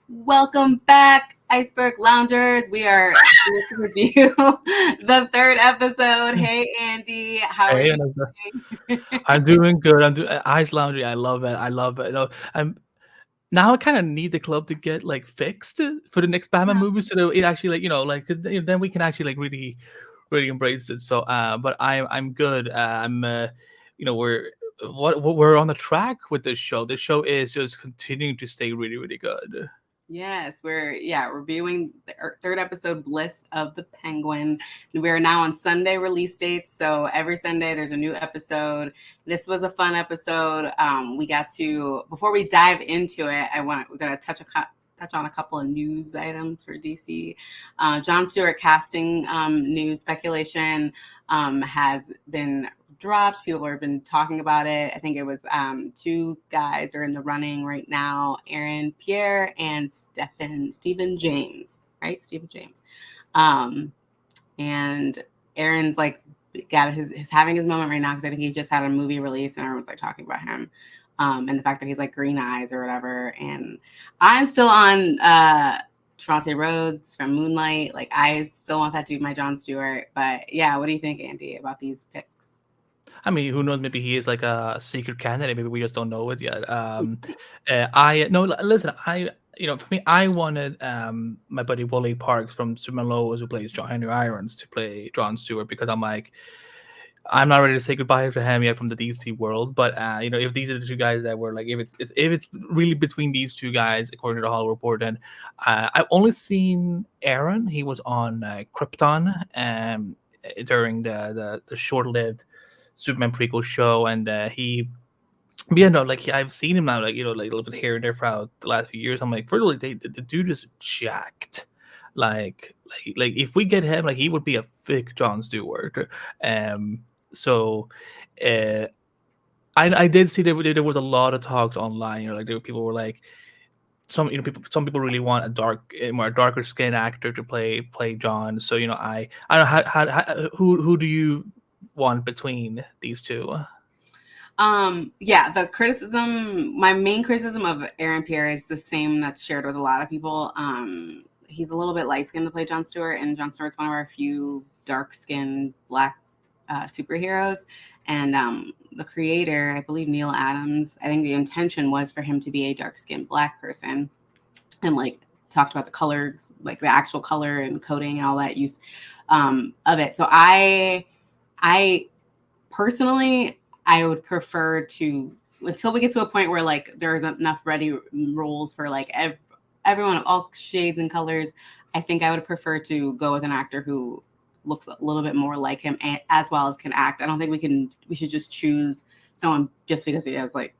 Welcome back, Iceberg Loungers. We are here to review the third episode. Hey, Andy, how are Hey, you Anissa. doing? I'm doing good. I'm doing Ice Laundry. I love it. I love it. I'm now I kind of need the club to get like fixed for the next Batman movie, so that it actually like 'cause then we can actually like really embrace it. So, but I'm good. We're we're on the track with this show. This show is just continuing to stay really good. Yes, we're reviewing the third episode, Bliss of the Penguin. We are now on Sunday release dates, so every Sunday there's a new episode. This was a fun episode. We got to before we dive into it, we're gonna touch on a couple of news items for DC. Jon Stewart casting news speculation has been dropped. People have been talking about it. I think it was two guys are in the running right now: Aaron Pierre and Stephen James, right? Stephen James. And Aaron's like got his having his moment right now because I think he just had a movie release and everyone's like talking about him. And the fact that he's like green eyes or whatever. And I'm still on Trevante Rhodes from Moonlight. Like I still want that to be my Jon Stewart. But yeah, what do you think, Andy, about these picks? I mean, who knows? Maybe he is like a secret candidate. Maybe we just don't know it yet. I no, listen. For me, I wanted my buddy Wally Parks from Superman Lois, who plays John Henry Irons, to play Jon Stewart because I'm like, I'm not ready to say goodbye to him yet from the DC world. But if these are the two guys that were like, if it's really between these two guys, according to the Hollywood Report, then I've only seen Aaron. He was on Krypton during the short-lived Superman prequel show, and but yeah, no, like I've seen him now, like like a little bit here and there throughout the last few years. I'm like, first of all, like, the dude is jacked. Like if we get him, like he would be a thick Jon Stewart. So, uh, I did see there was a lot of talks online. Like people were like, some people really want a more darker skin actor to play John. So I don't know who do you want between these two? Yeah, my main criticism of Aaron Pierre is the same that's shared with a lot of people. He's a little bit light skinned to play Jon Stewart, and Jon Stewart's one of our few dark skinned black superheroes. And the creator, I believe Neil Adams, I think the intention was for him to be a dark skinned black person, and like talked about the colors, like the actual color and coding and all that use of it. So I personally, I would prefer to until we get to a point where like there's enough ready roles for like everyone of all shades and colors. I think I would prefer to go with an actor who looks a little bit more like him as well as can act. I don't think we should just choose someone just because he has like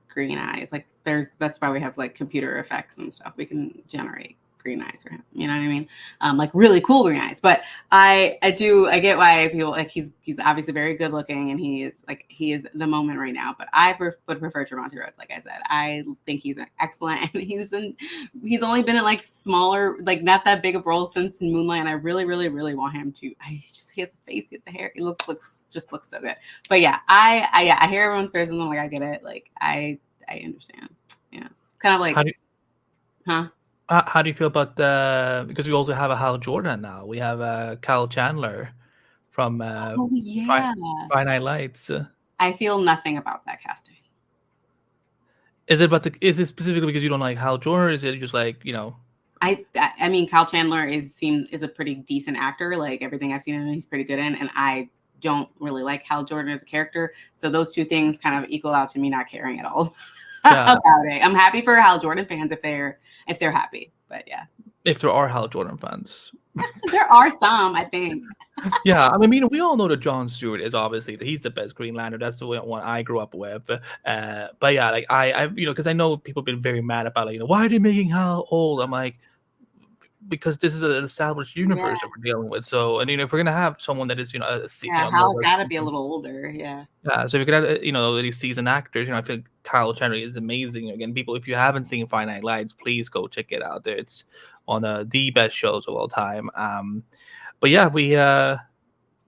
green eyes. Like that's why we have like computer effects and stuff. We can generate green eyes for him. You know what I mean? Like really cool green eyes. But I get why people like he's obviously very good looking and he is the moment right now. But I would prefer Trevante Rhodes. Like I said, I think he's excellent, and he's only been in like smaller, like not that big of roles since Moonlight. And I really want him to. He has the face, he has the hair. He looks so good. But yeah, I hear everyone's criticism. Like I get it. Like I understand. Yeah, it's kind of like, How do huh? how do you feel about because we also have a Hal Jordan now. We have Kyle Chandler from Oh yeah. Friday Night Lights. I feel nothing about that casting. Is it specifically because you don't like Hal Jordan, or is it just like I mean, Kyle Chandler is a pretty decent actor. Like everything I've seen him, he's pretty good in, and I don't really like Hal Jordan as a character. So those two things kind of equal out to me not caring at all yeah, about it. I'm happy for Hal Jordan fans if they're happy, but yeah, if there are Hal Jordan fans? there are some. I think. Yeah, I mean, we all know that Jon Stewart is obviously he's the best Green Lantern. That's the one I grew up with. But yeah, like I because I know people have been very mad about like why are they making Hal old? I'm like, because this is an established Yeah, universe that we're dealing with. So, and if we're gonna have someone that is yeah. more Hal's got to be a little older. Yeah. yeah, so if you're gonna these seasoned actors, I feel like Kyle Chandler is amazing. Again, people, if you haven't seen Finite Lights, please go check it out. There, it's one of the best shows of all time. But yeah,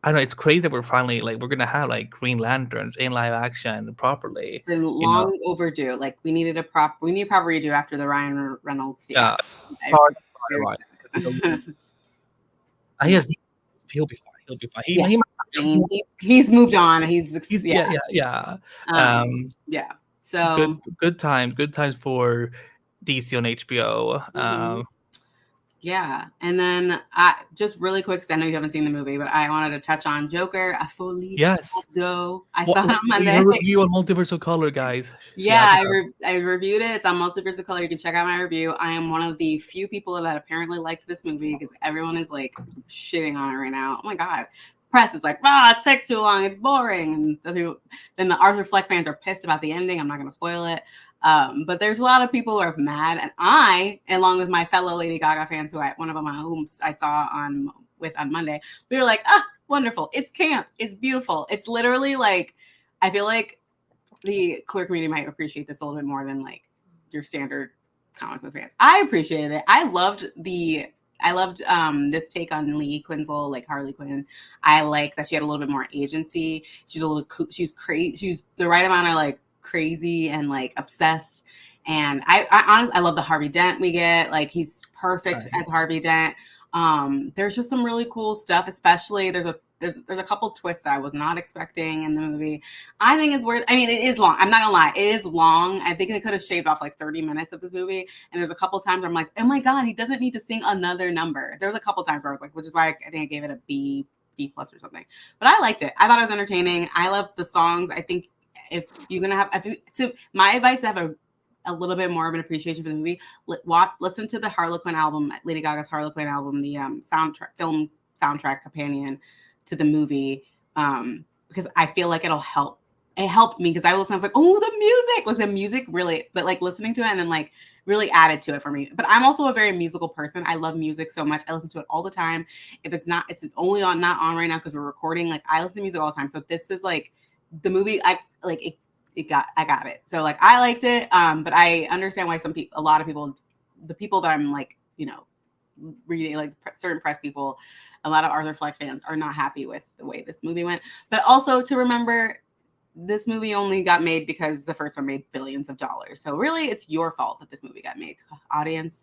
I know it's crazy that we're finally like we're gonna have like Green Lanterns in live action It's properly. been You know, long overdue. Like we need a proper redo after the Ryan Reynolds yeah, fiasco. I'm hard, very right? excited. He Yeah. has, he'll be fine. He'll be fine. Yeah, He I mean, he's moved on. He's yeah. yeah. Yeah. So Good times for DC on HBO. mhm. Yeah, and then I just really quick, because I know you haven't seen the movie, but I wanted to touch on Joker, A Folie Yes. I saw it on Your Monday. review on Multiverse of Color, guys. She Yeah, has it up. I reviewed it. It's on Multiverse of Color. You can check out my review. I am one of the few people that apparently liked this movie because everyone is like shitting on it right now. Oh my god. Press is like, it takes too long, it's boring. And then the Arthur Fleck fans are pissed about the ending. I'm not gonna spoil it. But there's a lot of people who are mad, and I, along with my fellow Lady Gaga fans, one of them whom I saw on Monday, we were like, wonderful. It's camp. It's beautiful. It's literally like, I feel like the queer community might appreciate this a little bit more than like your standard comic book fans. I appreciated it. I loved this take on Lee Quinsel, like Harley Quinn. I like that she had a little bit more agency. She's a little she's crazy. She's the right amount of like crazy and like obsessed. And I honestly, I love the Harvey Dent we get. Like he's perfect as Harvey Dent. There's just some really cool stuff, especially there's a couple twists that I was not expecting in the movie. I think it's worth, I mean, it is long. I'm not gonna lie, it is long. I think they could have shaved off like 30 minutes of this movie. And there's a couple times where I'm like, oh my God, he doesn't need to sing another number. There's a couple times where I was like, which is why I think I gave it a B plus or something. But I liked it. I thought it was entertaining. I love the songs. I think if you're gonna have, so my advice to have a little bit more of an appreciation for the movie, listen to the Harlequin album, Lady Gaga's Harlequin album, the film soundtrack companion to the movie, because I feel like it'll help. It helped me because I was like, oh, the music really, but like listening to it and then like really added to it for me. But I'm also a very musical person. I love music so much. I listen to it all the time. If it's only not on right now because we're recording. Like I listen to music all the time. So this is like the movie. I got it. So like I liked it. But I understand why a lot of people, the people that I'm like, reading, like certain press people, a lot of Arthur Fleck fans are not happy with the way this movie went. But also to remember, this movie only got made because the first one made billions of dollars. So really, it's your fault that this movie got made, audience.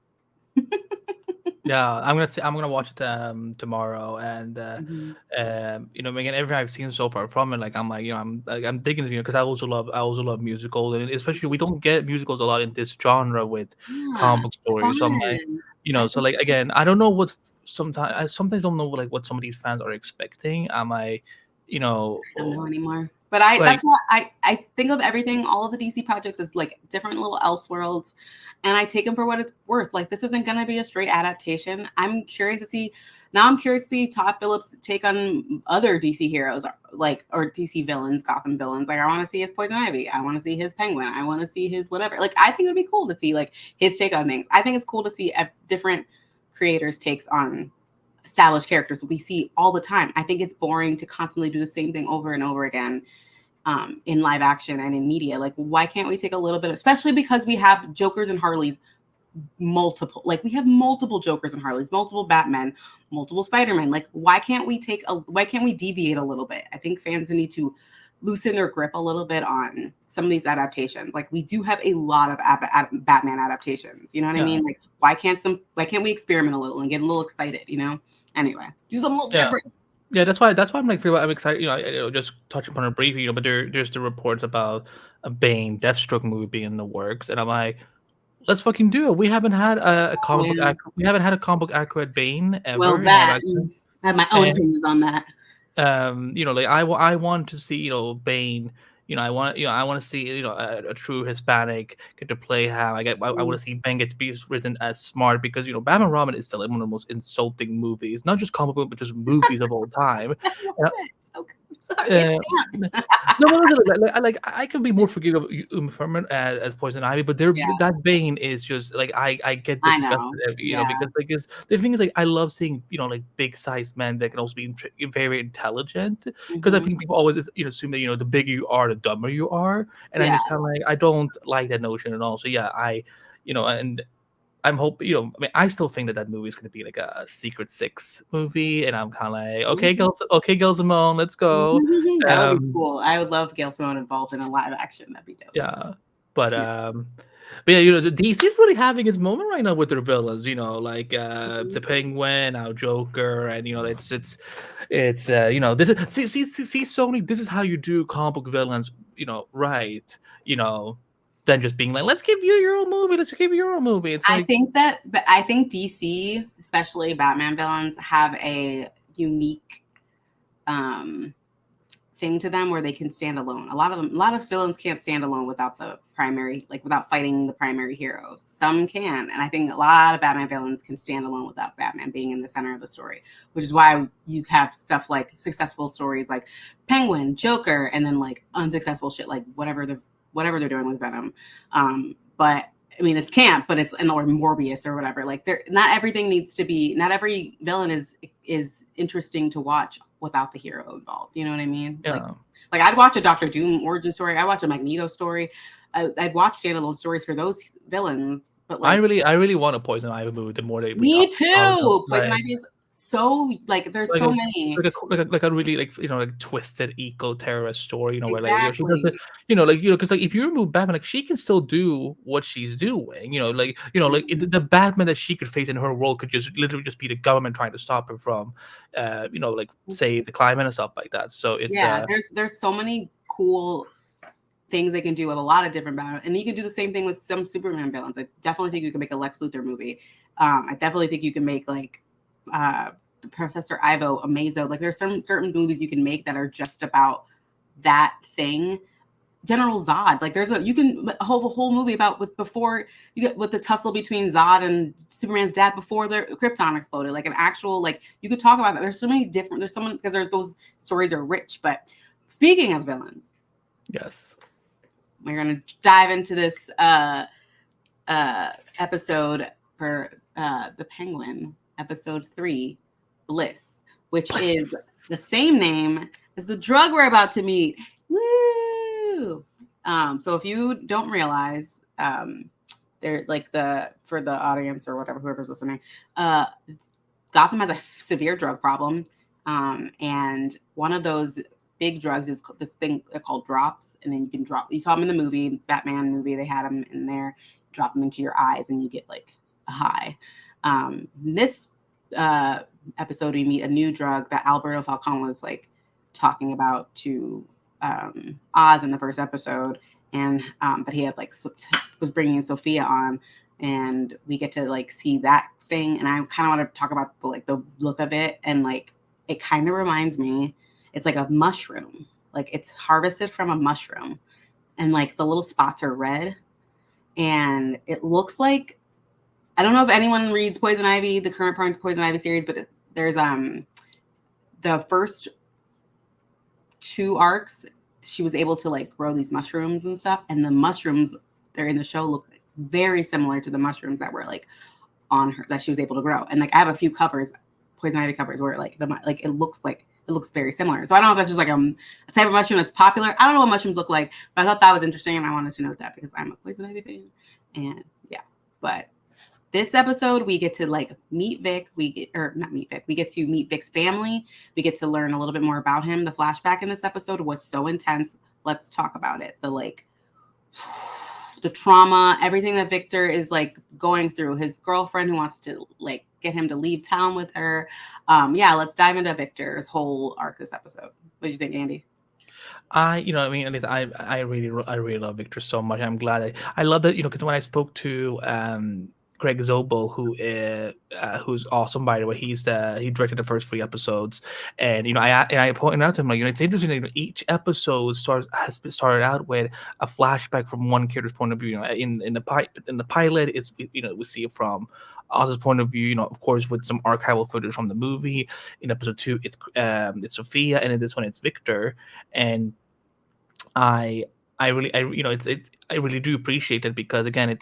Yeah, I'm gonna watch it tomorrow, and again, everything I've seen so far from it, like I'm like, I'm digging it, because I also love musicals, and especially we don't get musicals a lot in this genre with comic book stories. So I'm like, so like again, I don't know what I sometimes don't know like what some of these fans are expecting. Am I, I don't know anymore. But like, that's why I think of everything, all of the DC projects as like different little Elseworlds, and I take them for what it's worth. Like this isn't going to be a straight adaptation. I'm curious to see Todd Phillips take on other DC heroes, or DC villains, Gotham villains. Like I want to see his Poison Ivy. I want to see his Penguin. I want to see his whatever. Like I think it'd be cool to see like his take on things. I think it's cool to see different creators' takes on established characters we see all the time. I think it's boring to constantly do the same thing over and over again, in live action and in media. Like, why can't we take a little bit, especially because we have Jokers and Harleys, we have multiple Jokers and Harleys, multiple Batmen, multiple Spider-Men. Like, why can't we deviate a little bit? I think fans need to loosen their grip a little bit on some of these adaptations. Like we do have a lot of Batman adaptations. You know what I mean? Like why can't we experiment a little and get a little excited? Anyway, do something a little different. Yeah, that's why I'm like I'm excited. Just touch upon it briefly. But there's the reports about a Bane Deathstroke movie being in the works, and I'm like, let's fucking do it. We haven't had a comic book. We haven't had a comic book accurate Bane ever. Well, I have my own opinions on that. Like I want to see Bane. I want to see a true Hispanic get to play him. I want to see Ben get to be written as smart, because Batman and Robin is still like one of the most insulting movies, not just comic book but just movies of all time. Sorry, I could be more forgiving of Uma Thurman as Poison Ivy, but that Bane is just like I get disgusted, because the thing is, like, I love seeing like big sized men that can also be very intelligent, because I think people always assume that the bigger you are, the dumber you are, and I'm just kind of like, I don't like that notion at all. So yeah, and I'm hoping, I mean, I still think that movie is going to be like a Secret Six movie, and I'm kind of like, okay, Gail Simone, let's go. That would be Um, cool. I would love Gail Simone involved in a live action. That'd be dope. yeah, but Yeah. but yeah, the DC is really having its moment right now with their villains. Like the Mhm. Penguin, our Joker, and it's this is see Sony. This is how you do comic book villains, right? You know, than just being like, let's give you your own movie. Let's give you your own movie. It's like, But I think DC, especially Batman villains, have a unique thing to them where they can stand alone. A lot of villains can't stand alone without the primary, like without fighting the primary heroes. Some can, and I think a lot of Batman villains can stand alone without Batman being in the center of the story, which is why you have stuff like successful stories like Penguin, Joker, and then like unsuccessful shit like whatever they're doing with Venom. But I mean, it's camp, but it's or Morbius or whatever. Like, not everything needs to be. Not every villain is interesting to watch without the hero involved. You know what I mean? yeah. Like I'd watch a Doctor Doom origin story. I'd watch a Magneto story. I'd watch standalone stories for those villains. But I like, really want a Poison Ivy movie. The more that we me talk about, too. Poison Ivy is so like there's like so a many. like a really like twisted eco terrorist story, where like she does Exactly. because like if you remove Batman, like she can still do what she's doing, like Mhm. the Batman that she could face in her role could just literally just be the government trying to stop her from, like save the climate and stuff like that. So it's Yeah, there's so many cool things they can do with a lot of different Batman, and you can do the same thing with some Superman villains. I definitely think you can make a Lex Luthor movie. I definitely think you can make like uh, Professor Ivo, Amazo. Like there's some certain movies you can make that are just about that thing. General Zod, like you can a whole movie about before you get with the tussle between Zod and Superman's dad before the Krypton exploded, like an actual like you could talk about that. There's so many different. There's someone because those stories are rich. But speaking of villains, yes. we're gonna dive into this episode for the Penguin, episode 3, Bliss, which is the same name as the drug we're about to meet. Woo! So if you don't realize, they're like for the audience or whatever, whoever's listening, Gotham has a severe drug problem, and one of those big drugs is this thing called drops, and then you can drop. You saw them in the movie, Batman movie. They had them in there. Drop them into your eyes, and you get like a high. This episode, we meet a new drug that Alberto Falcone was like talking about to Oz in the first episode, and that he had like was bringing Sophia on, and we get to like see that thing. And I kind of want to talk about like the look of it, and like it kind of reminds me, it's like a mushroom, like it's harvested from a mushroom, and like the little spots are red, and it looks like, I don't know if anyone reads Poison Ivy, the current Poison Ivy series, but there's the first 2 arcs, she was able to like grow these mushrooms and stuff, and the mushrooms they're in the show look very similar to the mushrooms that were like on her that she was able to grow. And like I have a few covers, Poison Ivy covers, where like it looks very similar. So I don't know if that's just like a type of mushroom that's popular. I don't know what mushrooms look like, but I thought that was interesting, and I wanted to note that because I'm a Poison Ivy fan. And yeah, but this episode we get to like meet Vic. We get to meet Vic's family. We get to learn a little bit more about him. The flashback in this episode was so intense. Let's talk about it. The trauma, everything that Victor is like going through, his girlfriend who wants to like get him to leave town with her. Yeah, let's dive into Victor's whole arc this episode. What do you think, Andy? I mean, at least I really love Victor so much. I'm glad I love that, because when I spoke to Greg Zobel, who's awesome, by the way. He directed the first 3 episodes, and I pointed out to him, like, it's interesting that, each episode has started out with a flashback from one character's point of view. In the pilot, it's, we see it from Oz's point of view, of course, with some archival footage from the movie. In episode 2, it's Sophia, and in this one, it's Victor. And I I really I really do appreciate it, because again,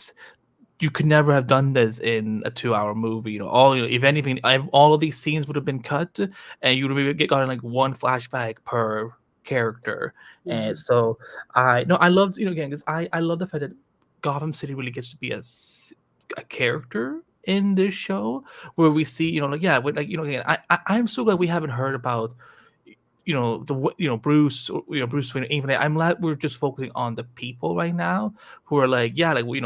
you could never have done this in a 2-hour movie. If anything, all of these scenes would have been cut, and you would have gotten like one flashback per character. And Mm-hmm. so I loved, again, because I love the fact that Gotham City really gets to be a character in this show where we see, like, yeah, with, like, again, I'm so glad we haven't heard about, Bruce, or, Bruce Wayne. Even I'm glad we're just focusing on the people right now who are like, yeah, like, what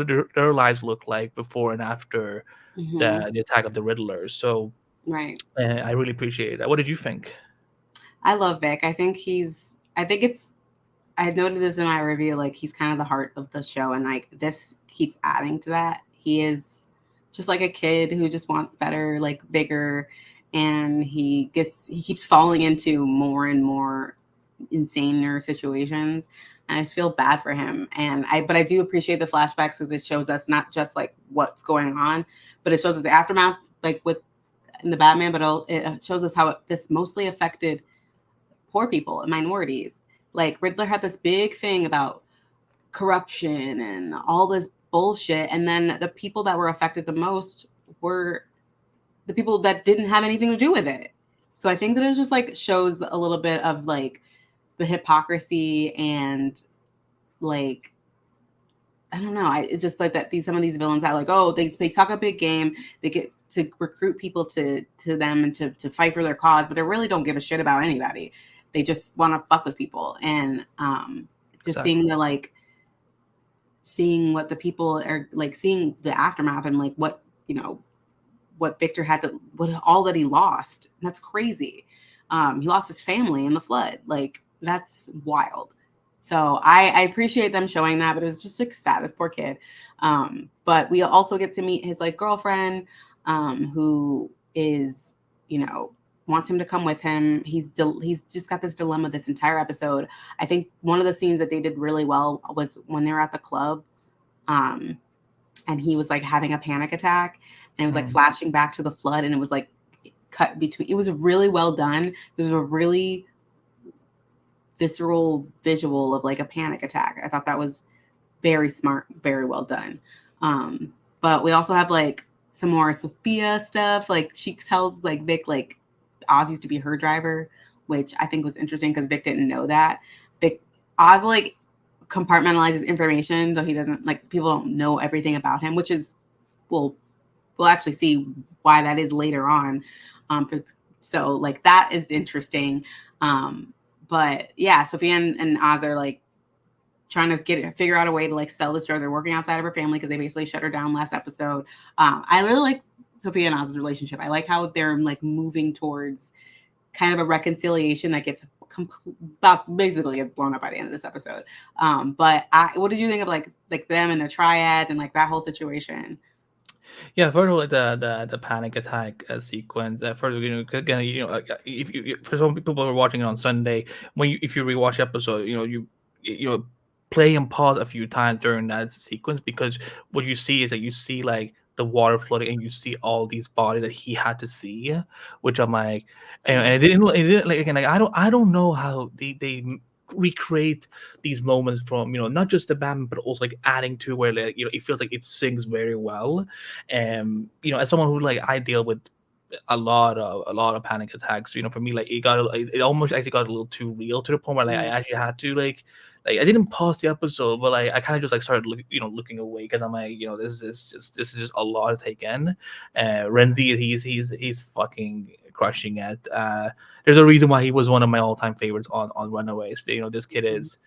did their lives look like before and after Hmm. the attack of the Riddler. So Right. I really appreciate that. What did you think? I love Vic. I think it's, I noted this in my review, like he's kind of the heart of the show, and like this keeps adding to that. He is just like a kid who just wants better, like bigger, and he keeps falling into more and more insaner situations. And I just feel bad for him. But I do appreciate the flashbacks because it shows us not just like what's going on, but it shows us the aftermath, like with in the Batman, but it shows us how this mostly affected poor people and minorities. Like Riddler had this big thing about corruption and all this bullshit, and then the people that were affected the most were the people that didn't have anything to do with it. So I think that it just like shows a little bit of like the hypocrisy and like I don't know. It's just like that. Some of these villains are like, oh, they talk a big game. They get to recruit people to them and to fight for their cause, but they really don't give a shit about anybody. They just want to fuck with people, and just seeing Exactly. the like seeing what the people are like, seeing the aftermath and like what what Victor had to, what all that he lost. That's crazy. He lost his family in the flood. Like that's wild. So I appreciate them showing that, but it was just like sad, this poor kid. But we also get to meet his like girlfriend, who is, you know, wants him to come with him. He's just got this dilemma this entire episode. I think one of the scenes that they did really well was when they were at the club. Um, and he was like having a panic attack and it was like Mhm. flashing back to the flood and it was like cut between, it was really well done. It was a really visceral visual of like a panic attack. I thought that was very smart, very well done. um but we also have like some more Sophia stuff. Like she tells like Vic like Oz used to be her driver, which I think was interesting because Vic didn't know that. Vic Oz like compartmentalizes information so he doesn't like people don't know everything about him, which is we'll we'll actually see why that is later on. For, so like that is interesting. But yeah, Sophia and Oz are like trying to figure out a way to like sell this drug. They're working outside of her family because they basically shut her down last episode. I really like Sophia and Oz's relationship. I like how they're like moving towards kind of a reconciliation that gets about basically gets blown up by the end of this episode. What did you think of like them and their triads and like that whole situation? Yeah, first of all, like the panic attack sequence. First, again, if for some people who are watching it on Sunday, if you rewatch the episode, play and pause a few times during that sequence because what you see is that you see like the water flooding and you see all these bodies that he had to see, which I'm like, and it didn't like again like I don't know how they recreate these moments from not just the band but also like adding to where like it feels like it sings very well. As someone who like I deal with a lot of panic attacks, for me like it almost actually got a little too real to the point where like I Mm, actually had to like I didn't pause the episode, but like I kind of just like started looking away because I'm like, this is just a lot to take in. Renzi, he's fucking crushing it. There's a reason why he was one of my all-time favorites on Runaways. This kid mhm. is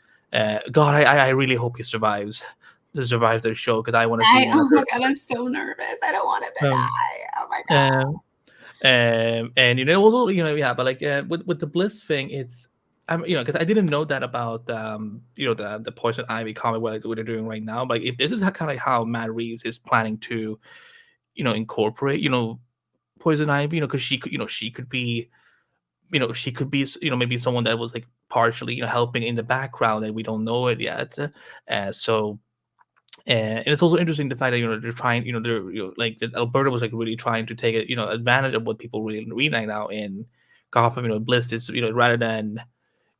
God, I really hope he survives their show because I want to see him in Oh my another. god, I'm so nervous. I don't want him to Um, die. Oh my god. um, and also yeah, but like with the Bliss thing, it's because I didn't know that about the Poison Ivy comic what they're doing right now. But like, if this is kind of like how Matt Reeves is planning to incorporate Poison Ivy, because she could be maybe someone that was like partially helping in the background and we don't know it yet. So and it's also interesting the fact that they're trying, they're like that Alberta was like really trying to take it, advantage of what people really read right now in Gotham. Bliss is rather than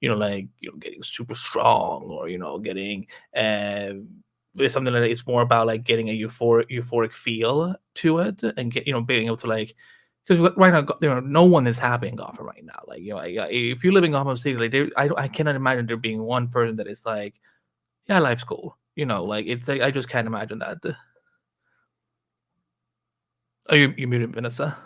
like getting super strong or getting it's something that it's more about like getting a euphoric feel to it and being able to like because right now no one is happy in Gotham right now. Like if you live in Gotham City, like I cannot imagine there being one person that is like, yeah, life's cool. like it's like I just can't imagine that. Oh, you muted, Vanessa.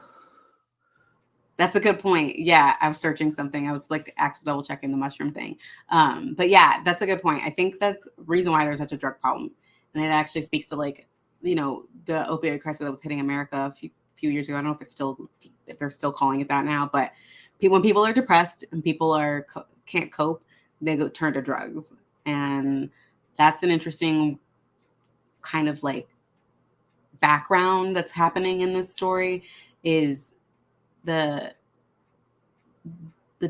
That's a good point. Yeah, I was searching something. I was like actually double checking the mushroom thing. But yeah, that's a good point. I think that's the reason why there's such a drug problem, and it actually speaks to like the opioid crisis that was hitting America a few years ago. I don't know if they're still calling it that now, but when people are depressed and people can't cope, they go turn to drugs, and that's an interesting kind of like background that's happening in this story is the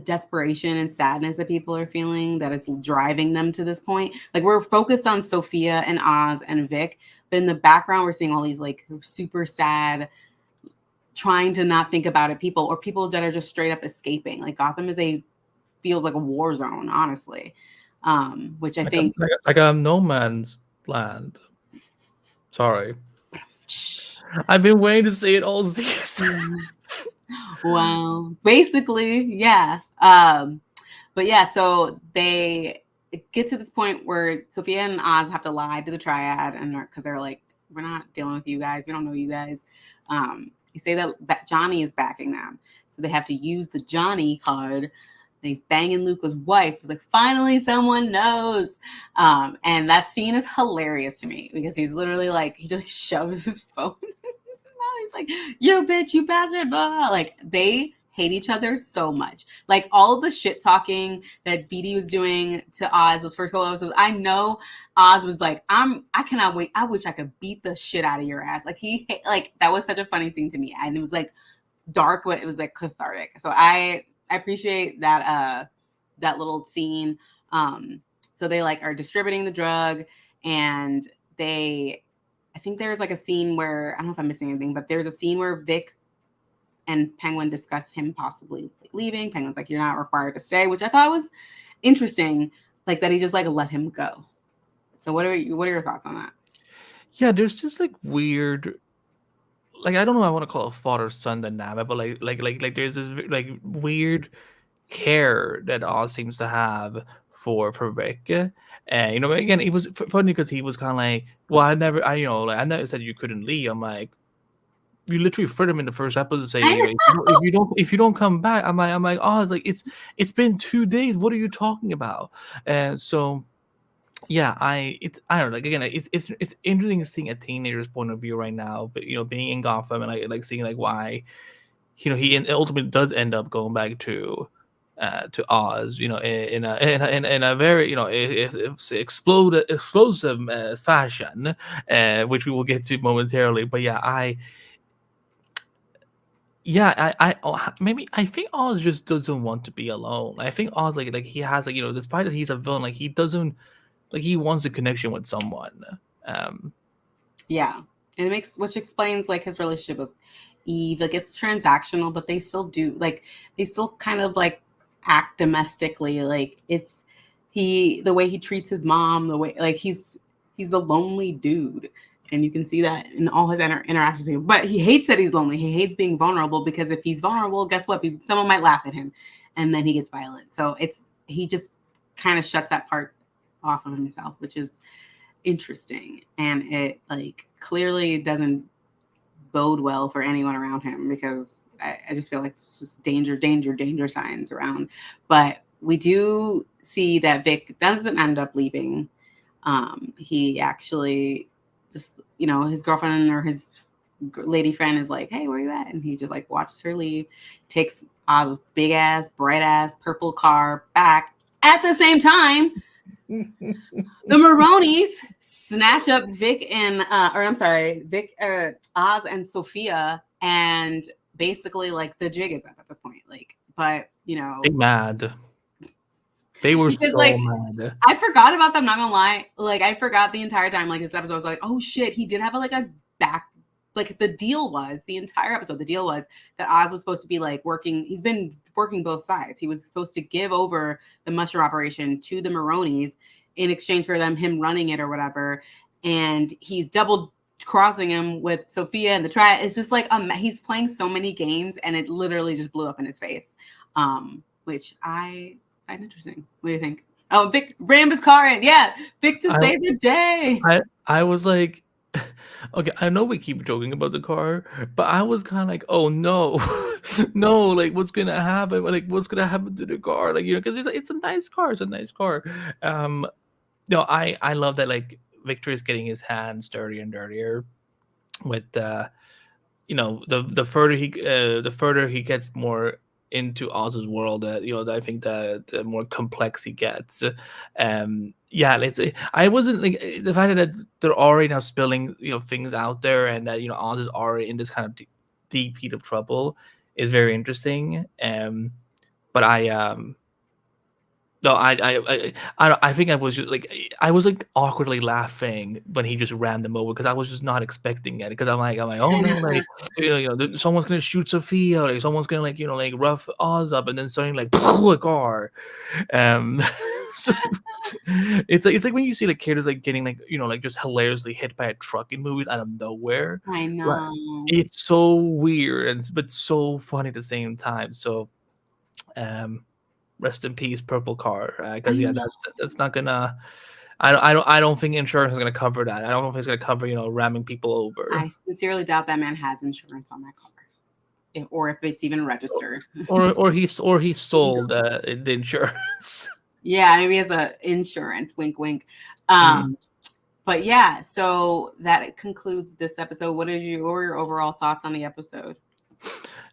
desperation and sadness that people are feeling that is driving them to this point. Like we're focused on Sophia and Oz and Vic, but in the background we're seeing all these like super sad, trying to not think about it people, or people that are just straight up escaping. Like Gotham feels like a war zone, honestly. Which I think like a no man's land. Sorry. I've been waiting to say it all season. Well, basically, yeah. But yeah, so they get to this point where Sophia and Oz have to lie to the Triad, and because they're like, we're not dealing with you guys. We don't know you guys. They say that Johnny is backing them, so they have to use the Johnny card. And he's banging Luca's wife. He's like, finally, someone knows. And that scene is hilarious to me because he's literally like, he just shoves his phone. He's like, you bitch, you bastard. Blah. Like they hate each other so much. Like all of the shit talking that BD was doing to Oz those first couple episodes. I know Oz was like, I cannot wait. I wish I could beat the shit out of your ass. Like that was such a funny scene to me. And it was like dark, but it was like cathartic. So I appreciate that little scene. So they like are distributing the drug, and I think there's like a scene where I don't know if I'm missing anything, but there's a scene where Vic and Penguin discuss him possibly leaving. Penguin's like, you're not required to stay, which I thought was interesting. Like that he just like let him go. So what are your thoughts on that? Yeah, there's just like weird, like I don't know, I want to call it father son dynamic, but like there's this like weird care that Oz seems to have for Rick. And again, it was funny because he was kind of like, well, I never said you couldn't leave. I'm like, you literally referred him in the first episode saying, if you don't come back, I'm like, oh, it's been 2 days. What are you talking about? And so yeah, I don't know. Like again, it's interesting seeing a teenager's point of view right now, but being in Gotham and like seeing like why he ultimately does end up going back to Oz, in a very explosive fashion, which we will get to momentarily. But maybe I think Oz just doesn't want to be alone. I think Oz like he has like despite that he's a villain, like he doesn't like he wants a connection with someone. Yeah, and which explains like his relationship with Eve. Like it's transactional, but they still kind of like act domestically. Like the way he treats his mom, the way like he's a lonely dude, and you can see that in all his interactions with him. But he hates that he's lonely. He hates being vulnerable because if he's vulnerable, guess what? Someone might laugh at him, and then he gets violent. So he just kind of shuts that part off of himself, which is interesting, and it like clearly doesn't bode well for anyone around him because I just feel like it's just danger signs around. But we do see that Vic doesn't end up leaving. He actually just his girlfriend or his lady friend is like, hey, where you at? And he just like watches her leave, takes Oz's big ass bright ass purple car back. At the same time, the Maronis snatch up Vic Oz and Sophia, and basically like the jig is up at this point. Like, but they mad. They were because so like mad. I forgot about them. Not gonna lie, like I forgot the entire time. Like this episode, I was like, oh shit, he did have a back. Like the deal was the entire episode. The deal was that Oz was supposed to be like working. He's been working both sides. He was supposed to give over the mushroom operation to the Maronis in exchange for him running it or whatever. And he's double crossing him with Sophia and the Triad. It's just like he's playing so many games, and it literally just blew up in his face, which I find interesting. What do you think? Oh, Vic rammed his car in. Yeah, Vic to I save the day. I was like, okay, I know we keep joking about the car, but I was kind of like, oh no, no, like what's gonna happen? Like what's gonna happen to the car? Like because it's a nice car, it's a nice car. Um, no, I love that like Victor is getting his hands dirtier and dirtier with the further he gets more into Oz's world, I think the more complex he gets. Yeah, I wasn't like the fact that they're already now spilling things out there, and that Oz is already in this kind of deep heat of trouble is very interesting. But I no, I think I was just like I was like awkwardly laughing when he just ran them over because I was just not expecting it because I'm like oh no, like someone's gonna shoot Sophia, like someone's gonna like rough Oz up, and then suddenly like a car. um so it's like when you see like characters like getting like like just hilariously hit by a truck in movies out of nowhere. I Like, know. it's so weird but so funny at the same time. So um rest in peace, purple car. I Because yeah, know. that's not gonna. I don't think insurance is gonna cover that. I don't know if it's gonna cover ramming people over, I sincerely doubt that man has insurance on that car, or if it's even registered. or he stole the insurance. Yeah, maybe as a insurance. Wink, wink. Mm. But yeah, so that concludes this episode. What are your overall thoughts on the episode?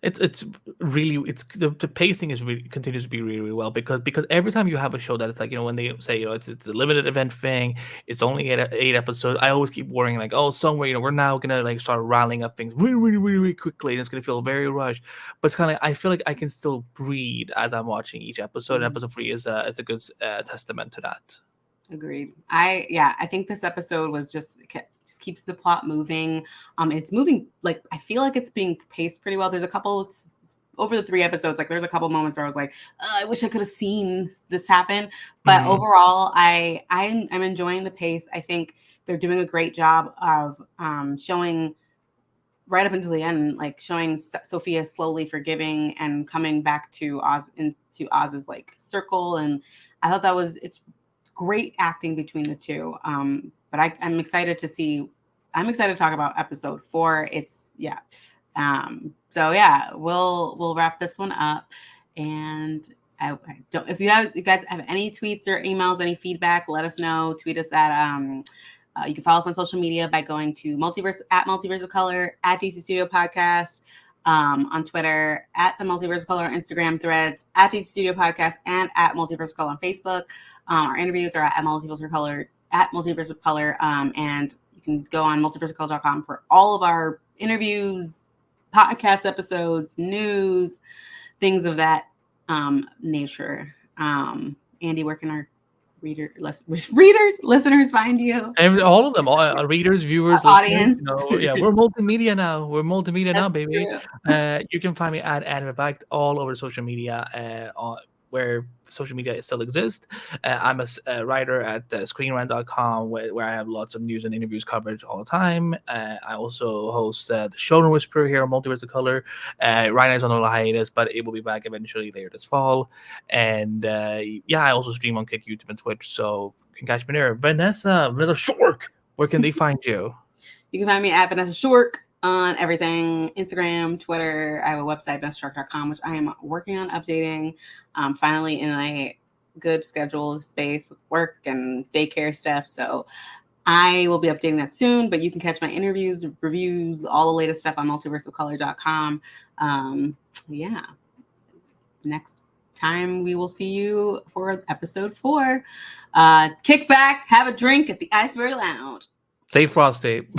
It's really the pacing is really continues to be really, really well because every time you have a show that it's like when they say it's a limited event thing, it's only eight episodes. I always keep worrying like, oh, somewhere we're now gonna like start riling up things really, really, really, really quickly, and it's gonna feel very rushed. But it's kind of like I feel like I can still breathe as I'm watching each episode. And episode 3 is a good testament to that. Agreed. I think this episode was just keeps the plot moving. It's moving like I feel like it's being paced pretty well. There's a couple over the 3 episodes, like there's a couple moments where I was like, I wish I could have seen this happen. But overall, I'm enjoying the pace. I think they're doing a great job of showing right up until the end, like showing Sophia slowly forgiving and coming back to Oz into Oz's like circle. And I thought it's great acting between the two. But I'm excited to see. I'm excited to talk about episode 4. It's yeah. So yeah, we'll wrap this one up. And I don't. If you guys have any tweets or emails, any feedback, let us know. Tweet us at you can follow us on social media by going to Multiverse of Color at DC Studio Podcast. On Twitter at the Multiverse of Color, Instagram threads at DC Studio Podcast, and at Multiverse of Color on Facebook. Our interviews are at Multiverse of Color, and you can go on multiverseofcolor.com for all of our interviews, podcast episodes, news, things of that nature. Andy, where can our listeners find you? And all of them, all, readers, viewers, audience. Yeah, we're multimedia now. We're multimedia now, baby. True. You can find me at Anime Fact all over social media, where social media still exists. I'm a writer at screenrant.com where I have lots of news and interviews coverage all the time. I also host the Showroom Whisperer here on Multiverse of Color. Right now it's on a hiatus, but it will be back eventually later this fall. And yeah, I also stream on Kick, YouTube, and Twitch, so you can catch me there. Vanessa Shork, where can they find you? You can find me at Vanessa Shork on everything, Instagram, Twitter. I have a website, vanessashork.com, which I am working on updating. Finally in a good schedule space, work and daycare stuff. So I will be updating that soon, but you can catch my interviews, reviews, all the latest stuff on multiverseofcolor.com. Yeah. Next time we will see you for episode 4. Kick back, have a drink at the Iceberg Lounge. Stay frosty.